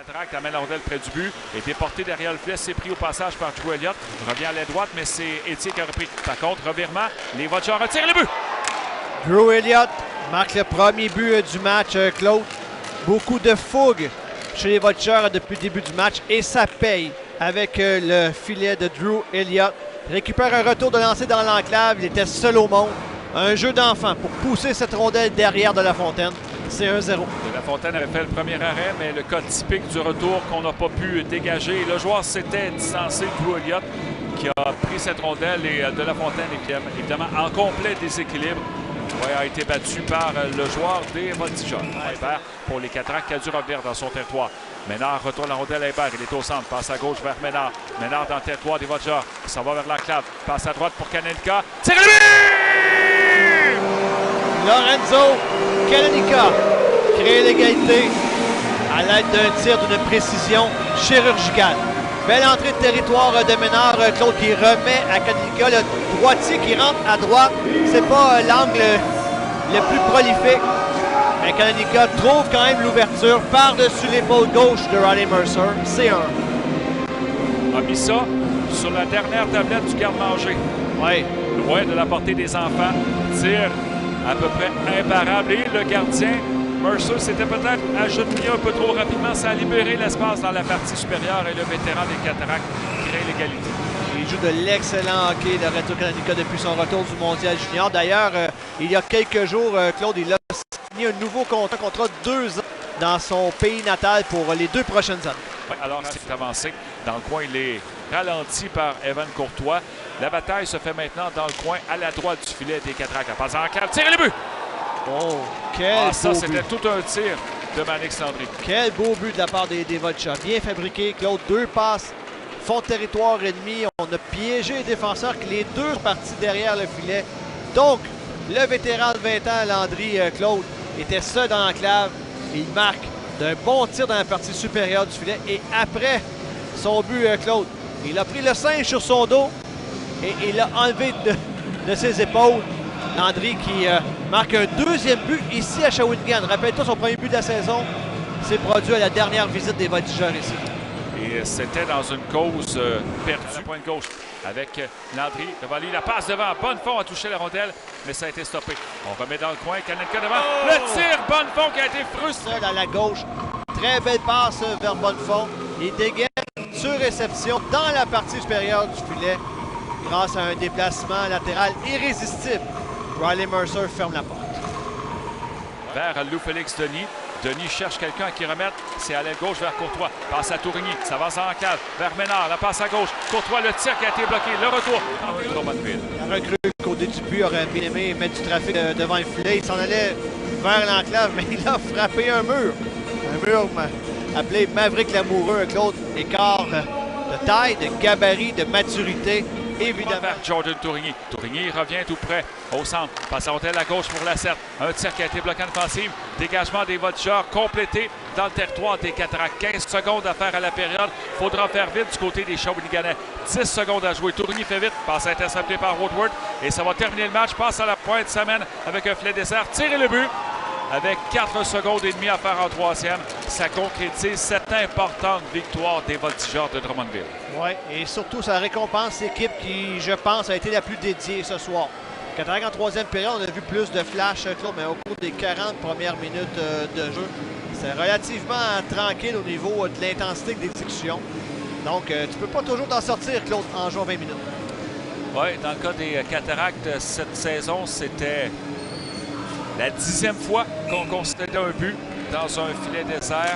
Cataracte amène la rondelle près du but. Est déporté derrière le filet. C'est pris au passage par Drew Elliott. Revient à l'aile droite, mais c'est Étienne qui a repris. Par contre, revirement. Les Vultures retirent le but. Drew Elliott marque le premier but du match, Claude. Beaucoup de fougue chez les Vultures depuis le début du match et ça paye avec le filet de Drew Elliott. Récupère un retour de lancer dans l'enclave. Il était seul au monde. Un jeu d'enfant pour pousser cette rondelle derrière de La Fontaine. C'est 1-0. De La Fontaine avait fait le premier arrêt, mais le cas typique du retour qu'on n'a pas pu dégager. Le joueur s'était distancé, Drew Elliott, qui a pris cette rondelle et De La Fontaine, évidemment, en complet déséquilibre, a été battu par le joueur des Voltigeurs. Hébert pour les Cataractes qui a dû revenir dans son territoire. Ménard retourne la rondelle à Hébert. Il est au centre. Passe à gauche vers Ménard. Ménard dans le territoire des Voltigeurs. Ça va vers l'enclave. Passe à droite pour Kanenica. Tire le but! Lorenzo Kanenica crée l'égalité à l'aide d'un tir d'une précision chirurgicale. Belle entrée de territoire de Ménard, Claude, qui remet à Kanenica le droitier qui rentre à droite. C'est pas l'angle le plus prolifique, mais Kanenica trouve quand même l'ouverture par-dessus l'épaule gauche de Riley Mercer. C'est un. A mis ça sur la dernière tablette du garde-manger. Oui. Loin de la portée des enfants. Tir à peu près imparable. Et le gardien, Mercer, s'était peut-être agenouillé un peu trop rapidement. Ça a libéré l'espace dans la partie supérieure et le vétéran des Cataractes crée l'égalité. Il joue de l'excellent hockey, Lorenzo Kanenica, depuis son retour du Mondial Junior. D'ailleurs, il y a quelques jours, Claude, il a signé un nouveau contrat 2 ans dans son pays natal pour les 2 prochaines années. Oui, alors c'est avancé. Dans le coin, il est ralenti par Evan Courtois. La bataille se fait maintenant dans le coin à la droite du filet des Cataractes. Passe en cave, tire le but! Oh, quel ça, beau c'était but. tout un tir de Manix Landry. Quel beau but de la part des Vultures. Bien fabriqué, Claude. 2 passes, fond de territoire ennemi. On a piégé les défenseurs, que les 2 sont partis derrière le filet. Donc, le vétéran de 20 ans, Landry, Claude, était seul dans l'enclave. Il marque d'un bon tir dans la partie supérieure du filet. Et après son but, Claude, il a pris le singe sur son dos et il l'a enlevé de ses épaules. Landry qui marque un 2e but ici à Shawinigan. Rappelle-toi, son premier but de la saison s'est produit à la dernière visite des Voltigeurs ici. Et c'était dans une cause perdue. À la pointe gauche avec Landry devant lui. La passe devant. Bonnefond a touché la rondelle, mais ça a été stoppé. On remet dans le coin. Kanenica devant. Le tir. Bonnefond qui a été frustré. Seul à la gauche. Très belle passe vers Bonnefond. Il dégaine sur réception dans la partie supérieure du filet grâce à un déplacement latéral irrésistible. Riley Mercer ferme la porte. Vers Lou-Félix Denis. Denis cherche quelqu'un à qui remettre. C'est à l'aile gauche vers Courtois. Passe à Tourigny. Ça avance en cave. Vers Ménard. La passe à gauche. Courtois, le tir qui a été bloqué. Le retour. La recrue côté du but aurait bien aimé mettre du trafic devant le filet. Il s'en allait vers l'enclave, mais il a frappé un mur. Un mur appelé Maverick Lamoureux, Claude. Écart de taille, de gabarit, de maturité. Évidemment. Vers Jordan Tourigny. Tourigny revient tout près au centre. Passe à rondelle à gauche pour la Lacerte. Un tir qui a été bloqué en défensive. Dégagement des Voltigeurs complété dans le territoire des Cataractes. 15 secondes à faire à la période. Faudra faire vite du côté des Shawiniganais. 10 secondes à jouer. Tourigny fait vite. Passe intercepté par Woodward. Et ça va terminer le match. Passe à la pointe. S'amène avec un filet dessert. Tire le but. Avec 4 secondes et demie à faire en 3e, ça concrétise cette importante victoire des Voltigeurs de Drummondville. Oui, et surtout, ça récompense l'équipe qui, je pense, a été la plus dédiée ce soir. Cataracte en 3e période, on a vu plus de flash, Claude, mais au cours des 40 premières minutes de jeu, c'est relativement tranquille au niveau de l'intensité d'exécution. Donc, tu ne peux pas toujours t'en sortir, Claude, en jouant 20 minutes. Oui, dans le cas des Cataractes, cette saison, c'était la 10e fois qu'on concédait un but dans un filet désert.